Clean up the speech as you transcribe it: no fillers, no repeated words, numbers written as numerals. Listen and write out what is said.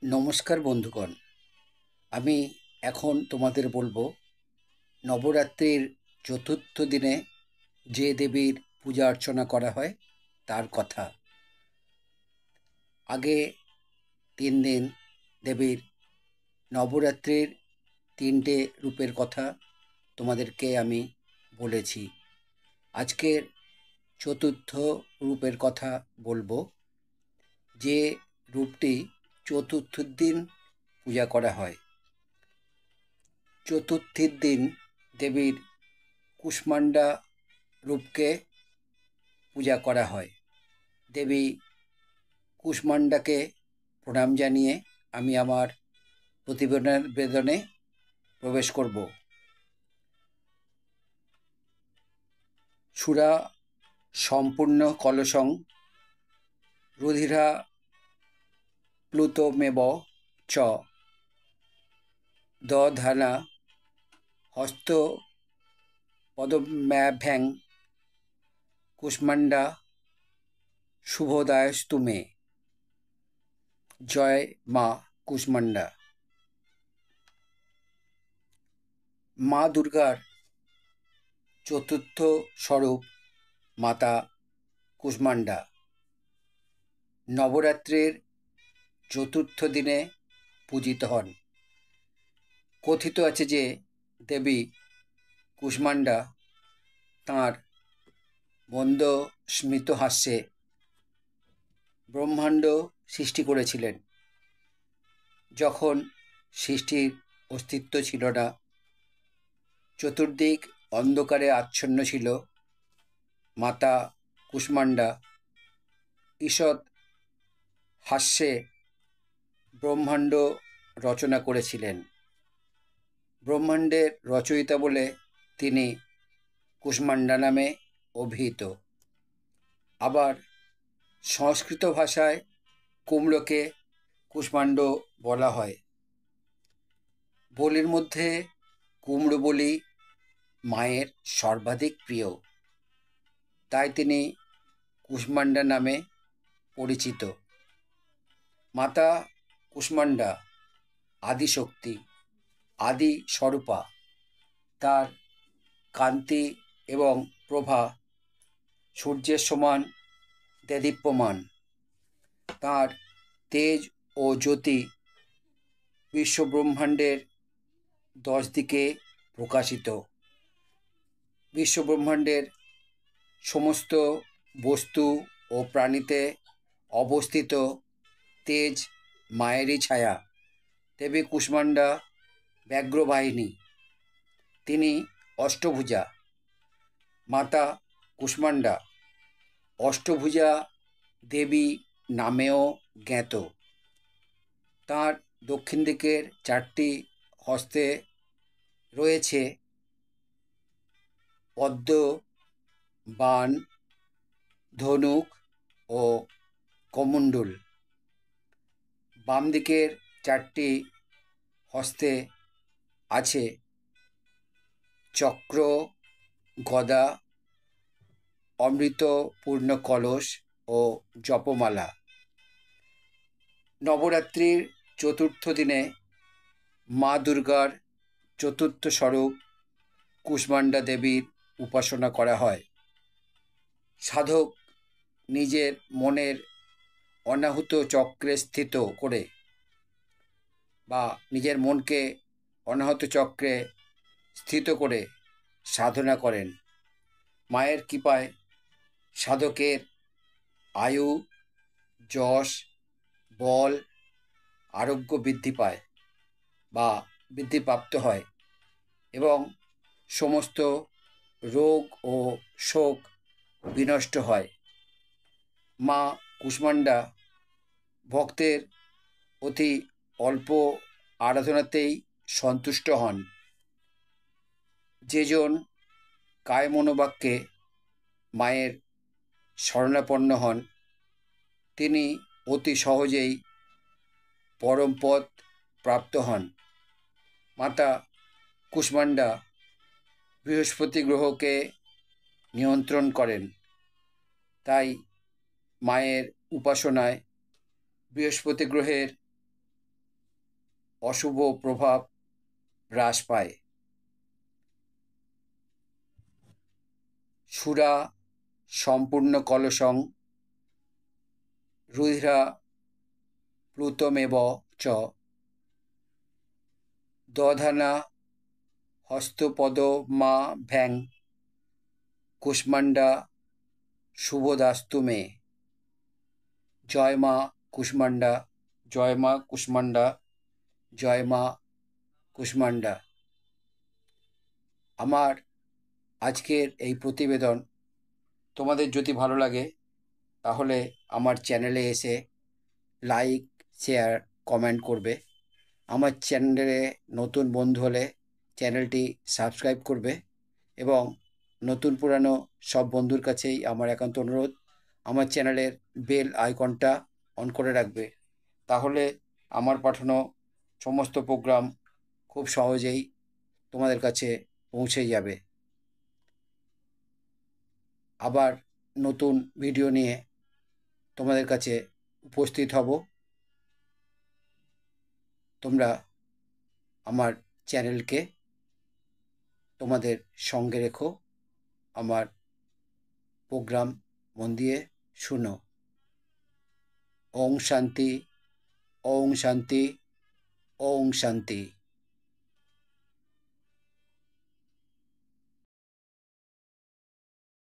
নমস্কার বন্ধুগণ। আমি এখন তোমাদের বলবো নবরাত্রির চতুর্থ দিনে যে দেবীর পূজা অর্চনা করা হয় তার কথা। আগে 3 দিন দেবীর নবরাত্রির 3টে রূপের কথা তোমাদেরকে আমি বলেছি। আজকের চতুর্থ রূপের কথা বলবো, যে রূপটি চতুর্থ দিন পূজা করা হয়। চতুর্থীর দিন দেবীর কুষ্মান্ডা রূপকে পূজা করা হয়। দেবী কুষ্মান্ডাকে প্রণাম জানিয়ে আমি আমার প্রতিবেদনে প্রবেশ করব। সুরা সম্পূর্ণ কলসং রুধিরা প্লুতমেব চ দধানা হস্ত পদম্যাভ্যাং কুষ্মান্ডা শুভোদয়স্তু মে। জয় মা কুষ্মান্ডা। মা দুর্গার চতুর্থ স্বরূপ মাতা কুষ্মান্ডা নবরাত্রির চতুর্থ দিনে পূজিত হন। কথিত আছে যে দেবী কুষ্মান্ডা তাঁর মন্দ স্মিত হাস্যে ব্রহ্মাণ্ড সৃষ্টি করেছিলেন। যখন সৃষ্টির অস্তিত্ব ছিল না, চতুর্দিক অন্ধকারে আচ্ছন্ন ছিল, মাতা কুষ্মান্ডা ঈষৎ হাস্যে ব্রহ্মাণ্ড রচনা করেছিলেন। ব্রহ্মাণ্ডের রচয়িতা বলে তিনি কুষ্মান্ডা নামে অভিহিত। আবার সংস্কৃত ভাষায় কুমড়োকে কুষ্মাণ্ড বলা হয়। বলির মধ্যে কুমড়ো বলি মায়ের সর্বাধিক প্রিয়, তাই তিনি কুষ্মান্ডা নামে পরিচিত। মাতা কুষ্মান্ডা আদিশক্তি, আদি স্বরূপা। তার কান্তি এবং প্রভা সূর্যের সমান দেদীপ্যমান। তার তেজ ও জ্যোতি বিশ্বব্রহ্মাণ্ডের 10 দিকে প্রকাশিত। বিশ্বব্রহ্মাণ্ডের সমস্ত বস্তু ও প্রাণীতে অবস্থিত তেজ মায়েরই ছায়া। দেবী কুষ্মান্ডা ব্যাঘ্রবাহিনী, তিনি অষ্টভুজা। মাতা কুষ্মান্ডা অষ্টভুজা দেবী নামেও জ্ঞাত। তাঁর দক্ষিণ দিকের 4টি হস্তে রয়েছে পদ্ম, বাণ, ধনুক ও কমণ্ডল। বাম দিকের 4টি হস্তে আছে চক্র, গদা, অমৃতপূর্ণ কলস ও জপমালা। নবরাত্রির চতুর্থ দিনে মা দুর্গার চতুর্থ স্বরূপ কুষ্মান্ডা দেবীর উপাসনা করা হয়। সাধক নিজের মনের অনাহুত চক্রে স্থিত করে বা নিজের মনকে অনাহত চক্রে স্থিত করে সাধনা করেন। মায়ের কৃপায় সাধকের আয়ু, যশ, বল, আরোগ্য বৃদ্ধি পায় বা বৃদ্ধিপ্রাপ্ত হয় এবং সমস্ত রোগ ও শোক বিনষ্ট হয়। মা কুষ্মান্ডা ভক্তের অতি অল্প আরাধনাতেই সন্তুষ্ট হন। যেজন কায় মনোবাক্যে মায়ের শরণাপন্ন হন, তিনি অতি সহজেই পরমপদ প্রাপ্ত হন। মাতা কুষ্মান্ডা বৃহস্পতি গ্রহকে নিয়ন্ত্রণ করেন, তাই মায়ের উপাসনায় বৃহস্পতি গ্রহের অশুভ প্রভাব হ্রাস পায়। সুরা সম্পূর্ণ কলসং রুধিরা প্লুতমেব চ দধানা হস্তপদমা ভ্যাং কুষ্মান্ডা শুভদাস্তু মে। জয় মা কুষ্মান্ডা, জয় মা কুষ্মান্ডা, জয় মা কুষ্মান্ডা। আমার আজকের এই প্রতিবেদন তোমাদের যদি ভালো লাগে তাহলে আমার চ্যানেলে এসে লাইক, শেয়ার, কমেন্ট করবে। আমার চ্যানেলে নতুন বন্ধু হলে চ্যানেলটি সাবস্ক্রাইব করবে এবং নতুন পুরানো সব বন্ধুর কাছেই আমার একান্ত অনুরোধ, আমার চ্যানেলের বেল আইকনটা অন করে রাখবে। তাহলে আমার পাঠানো সমস্ত প্রোগ্রাম খুব সহজেই তোমাদের কাছে পৌঁছে যাবে। আবার নতুন ভিডিও নিয়ে তোমাদের কাছে উপস্থিত হব। তোমরা আমার চ্যানেলকে তোমাদের সঙ্গে রেখো, আমার প্রোগ্রাম মন দিয়ে শুনো। ওং শান্তি, ওং শান্তি, ওং শান্তি।